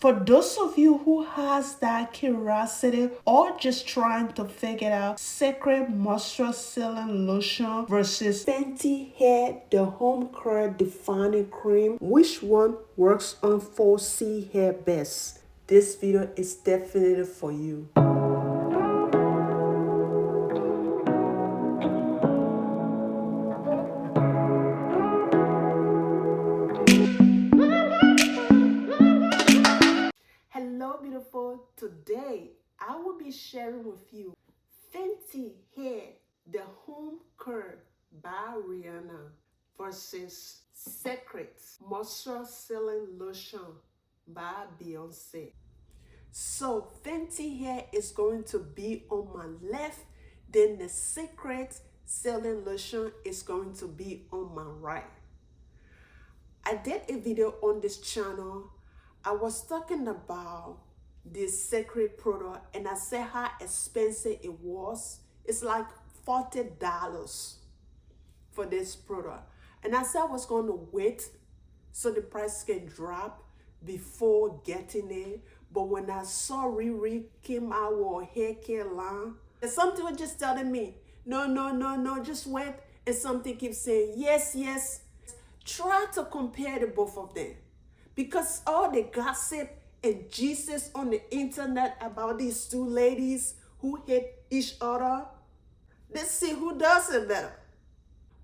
For those of you who has that curiosity or just trying to figure out Cecred Moisture Sealing Lotion versus Fenty Hair, the HomeCurl Defining Cream, which one works on 4C hair best? This video is definitely for you. Hello beautiful, today I will be sharing with you Fenty Hair, the HomeCurl by Rihanna versus Cecred Moisture Sealing Lotion by Beyonce. So Fenty Hair is going to be on my left, then the Cecred Sealing Lotion is going to be on my right. I did a video on this channel. I was talking about this Cecred product and I said how expensive it was. It's like $40 for this product. And I said I was going to wait so the price can drop before getting it. But when I saw Riri came out with a haircare line, something was just telling me, no, just wait. And something keeps saying, yes. Try to compare the both of them. Because all the gossip and Jesus on the internet about these two ladies who hate each other, let's see who does it better.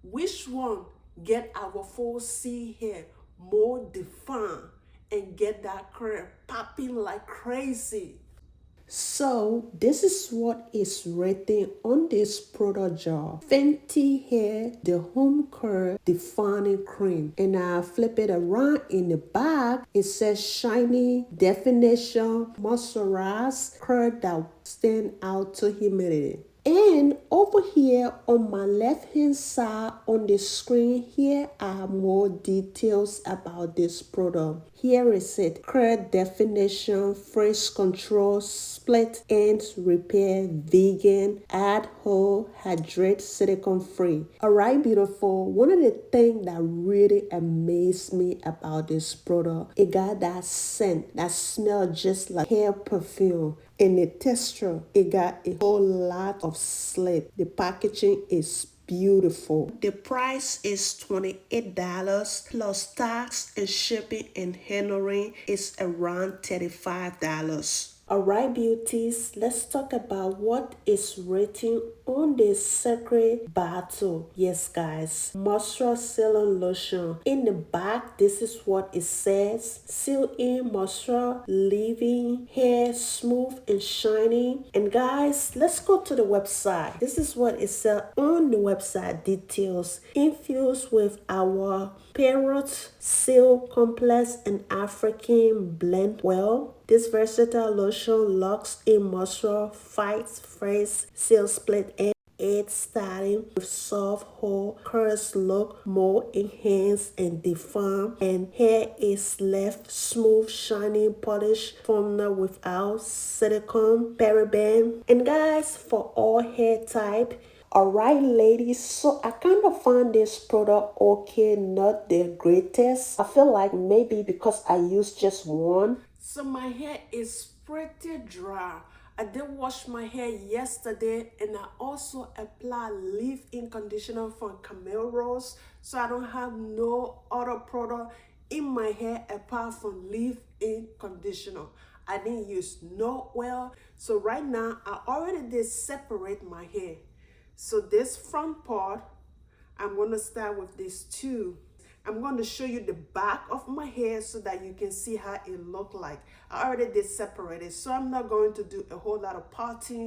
Which one get our 4C hair more defined and get that curl popping like crazy? So this is what is written on this product jar. Fenty Hair, the HomeCurl Defining Cream. And I flip it around in the back. It says shiny, definition, moisturized, curl that stand out to humidity. And over here on my left hand side on the screen, here are more details about this product. Here is it: CRED definition, frizz control, split ends repair, vegan, add whole, hydrate, silicone free. Alright beautiful, one of the things that really amazed me about this product, it got that scent that smells just like hair perfume. In the texture, it got a whole lot of slip. The packaging is beautiful. The price is $28 plus tax and shipping and handling is around $35. Alright beauties, let's talk about what is written on this Cecred bottle. Yes guys, Moisture Sealing Lotion. In the back, this is what it says: seal in moisture, leaving hair smooth and shiny. And guys, let's go to the website. This is what it said on the website details. Infused with our Parrot Seal Complex and African blend well. This versatile lotion locks in moisture, fights frizz, seals split and aids styling with soft whole curls look more enhanced and defined, and hair is left smooth, shiny, polished, firmer without silicone, paraben. And guys, for all hair type. Alright ladies, so I kind of found this product okay, not the greatest. I feel like maybe because I used just one. So my hair is pretty dry. I did wash my hair yesterday and I also applied leave-in conditioner from Camille Rose. So I don't have no other product in my hair apart from leave-in conditioner. I didn't use no oil. So right now I already did separate my hair. So this front part, I'm going to start with this too. I'm going to show you the back of my hair so that you can see how it look like. I already did separate it, so I'm not going to do a whole lot of parting.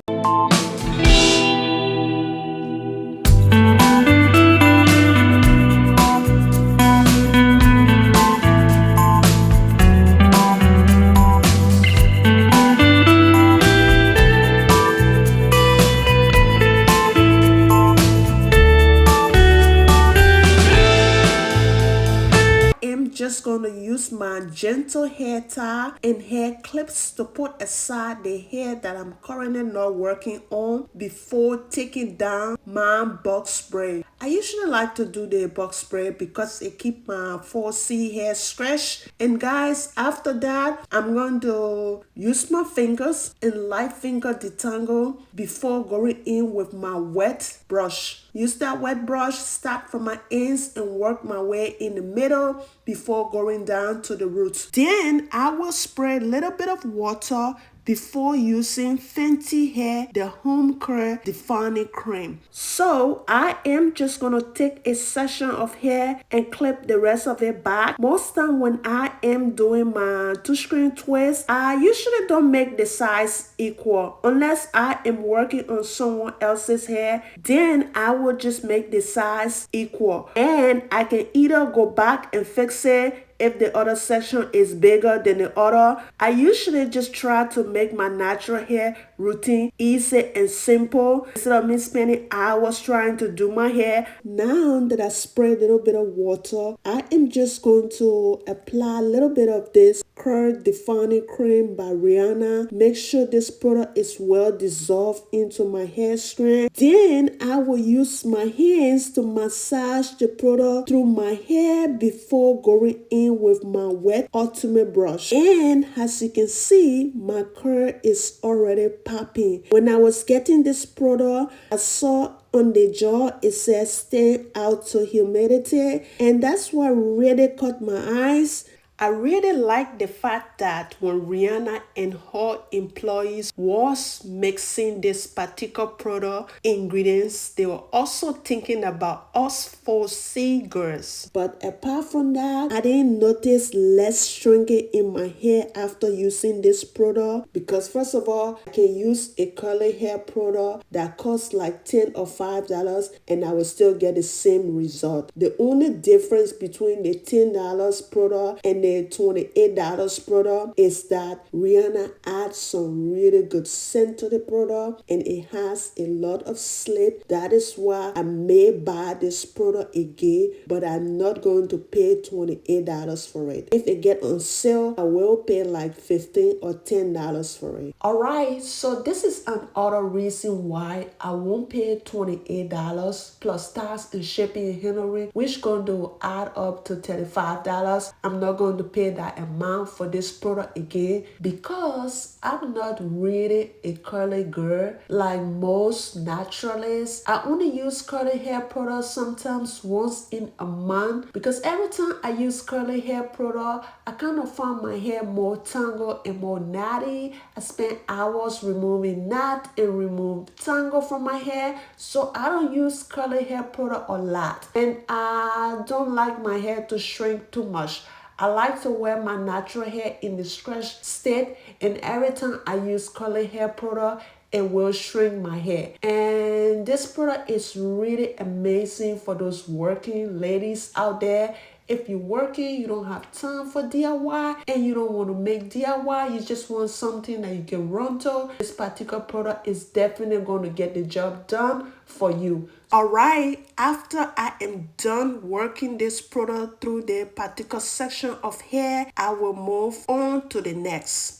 Just going to use use my gentle hair tie and hair clips to put aside the hair that I'm currently not working on before taking down my box spray. I usually like to do the box spray because it keeps my 4C hair stretched. And guys, after that, I'm going to use my fingers and light finger detangle before going in with my wet brush. Use that wet brush, start from my ends and work my way in the middle before going down to the roots. Then I will spray a little bit of water before using Fenty hair, the HomeCurl defining cream. So I am just gonna take a section of hair and clip the rest of it back. Most time when I am doing my touchscreen twist, I usually don't make the size equal unless I am working on someone else's hair. Then I will just make the size equal, and I can either go back and fix it if the other section is bigger than the other. I usually just try to make my natural hair routine easy and simple instead of me spending hours trying to do my hair. Now that I spray a little bit of water, I am just going to apply a little bit of this CRED defining cream by Rihanna. Make sure this product is well dissolved into my hair strand. Then I will use my hands to massage the product through my hair before going in with my wet ultimate brush. And as you can see, my curl is already popping. When I was getting this product, I saw on the jar it says stand out to humidity, and that's what really caught my eyes. I really like the fact that when Rihanna and her employees was mixing this particular product ingredients, they were also thinking about us 4C girls. But apart from that, I didn't notice less shrinking in my hair after using this product, because first of all, I can use a curly hair product that costs like $10 or $5 and I will still get the same result. The only difference between the $10 product and the $28 product is that Rihanna adds some really good scent to the product and it has a lot of slip. That is why I may buy this product again, but I'm not going to pay $28 for it. If it get on sale, I will pay like $15 or $10 for it. Alright, so this is another reason why I won't pay $28 plus tax and shipping and handling, which going to add up to $35. I'm not going to pay that amount for this product again because I'm not really a curly girl like most naturalists. I only use curly hair products sometimes once in a month, because every time I use curly hair product, I kind of find my hair more tangled and more natty. I spend hours removing knot and remove tangle from my hair, so I don't use curly hair product a lot, and I don't like my hair to shrink too much. I like to wear my natural hair in the stretched state, and every time I use curly hair product, it will shrink my hair. And this product is really amazing for those working ladies out there. If you're working, you don't have time for DIY and you don't want to make DIY, you just want something that you can run to, this particular product is definitely going to get the job done for you. Alright, after I am done working this product through the particular section of hair, I will move on to the next.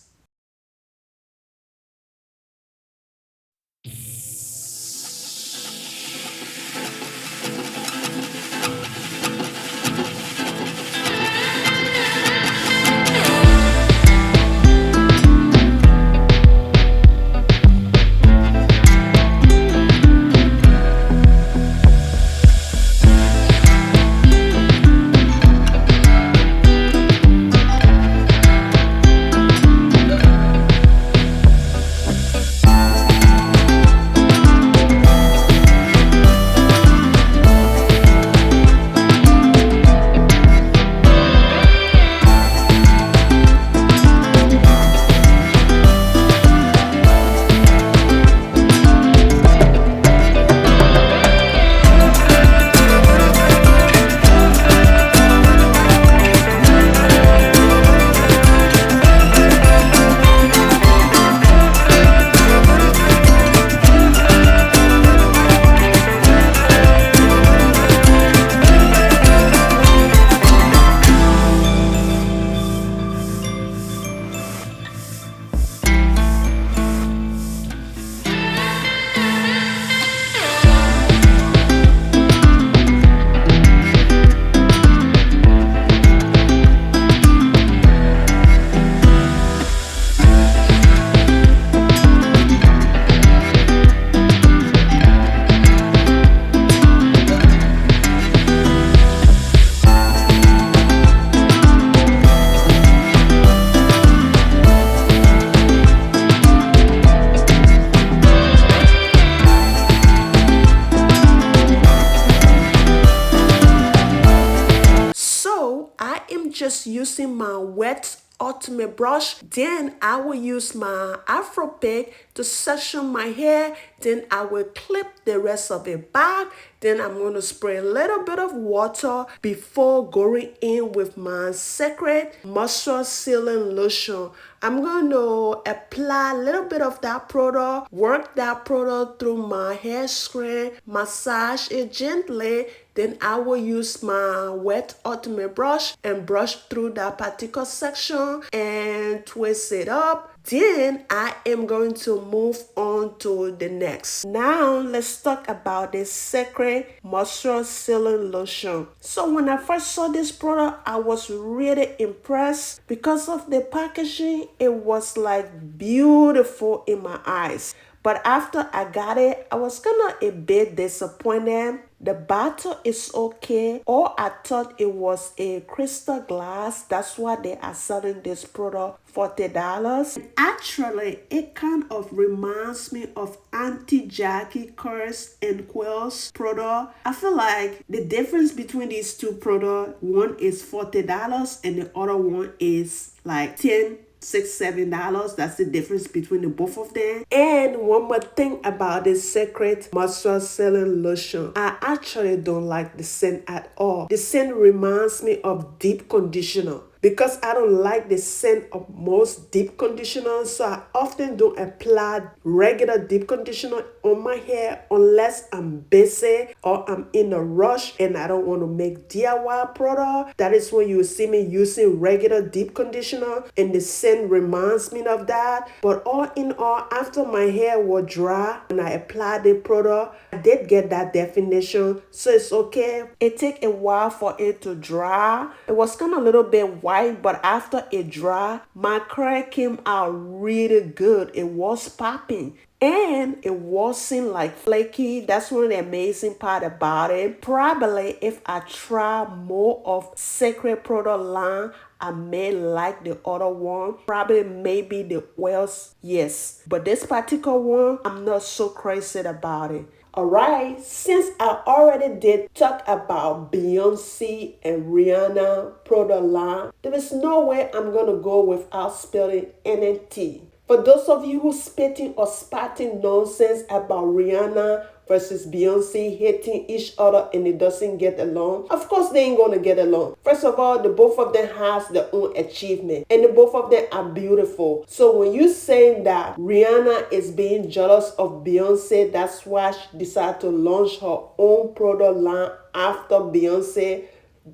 using my wet ultimate brush. Then I will use my afro pick to section my hair. Then I will clip the rest of it back. Then I'm going to spray a little bit of water before going in with my Cecred Moisture Sealing Lotion. I'm going to apply a little bit of that product, work that product through my hair screen, massage it gently. Then I will use my wet ultimate brush and brush through that particular section and twist it up. Then I am going to move on to the next. Now let's talk about this Cecred Moisture Sealing Lotion. So when I first saw this product, I was really impressed because of the packaging. It was like beautiful in my eyes. But after I got it, I was kind of a bit disappointed. The bottle is okay. Or I thought it was a crystal glass. That's why they are selling this product $40. And actually, it kind of reminds me of Auntie Jackie Curse and Quill's product. I feel like the difference between these two products, one is $40 and the other one is like $6-7. That's the difference between the both of them. And one more thing about this Cecred Moisture Sealing Lotion, I actually don't like the scent at all. The scent reminds me of deep conditioner. Because I don't like the scent of most deep conditioners, so I often don't apply regular deep conditioner on my hair unless I'm busy or I'm in a rush and I don't want to make DIY product. That is when you see me using regular deep conditioner, and the scent reminds me of that. But all in all, after my hair was dry and I applied the product, I did get that definition, so it's okay. It take a while for it to dry. It was kind of a little bit white, but after it dry, my CRED came out really good. It was popping and it wasn't like flaky. That's one of the amazing part about it. Probably if I try more of Cecred product line, I may like the other one. Probably maybe the oils, yes. But this particular one, I'm not so crazy about it. Alright, since I already did talk about Beyonce and Rihanna product line, there is no way I'm gonna go without spilling any tea. For those of you who spitting or spatting nonsense about Rihanna versus Beyonce hating each other and it doesn't get along, of course they ain't gonna get along. First of all, the both of them has their own achievement and the both of them are beautiful. So when you saying that Rihanna is being jealous of Beyonce, that's why she decided to launch her own product line after Beyonce,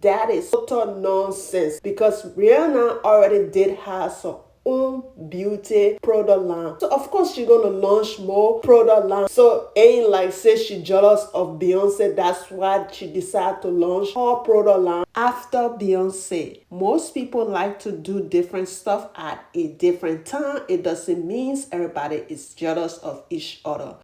that is total nonsense because Rihanna already did have her own beauty product line. So of course she's gonna launch more product line. So ain't like say she jealous of Beyonce. That's why she decided to launch her product line after Beyonce. Most people like to do different stuff at a different time. It doesn't mean everybody is jealous of each other.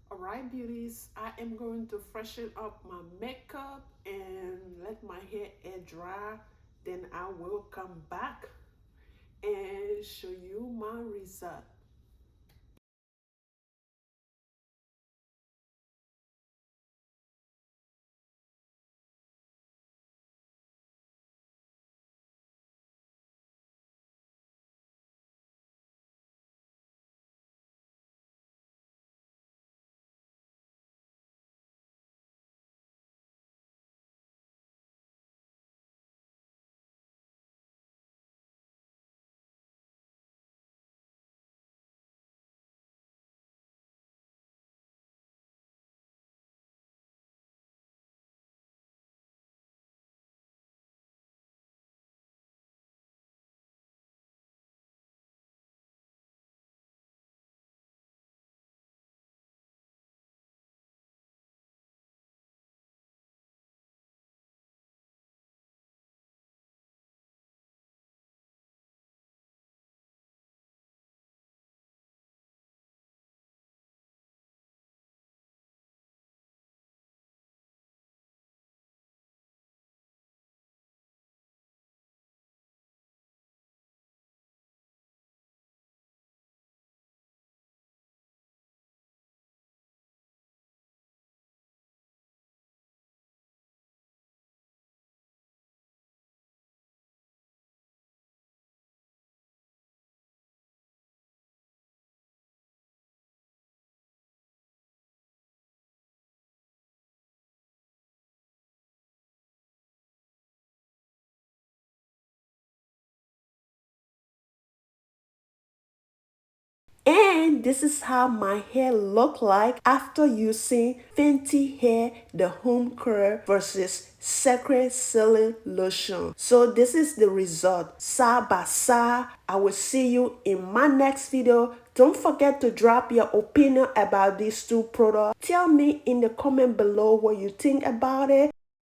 Alright beauties, I am going to freshen up my makeup and let my hair air dry. Then I will come back and show you my result. friend, this is how my hair look like after using Fenty hair, the HomeCurl versus Cecred Sealing Lotion. So this is the result side by side. I will see you in my next video. Don't forget to drop your opinion about these two products. Tell me in the comment below what you think about it.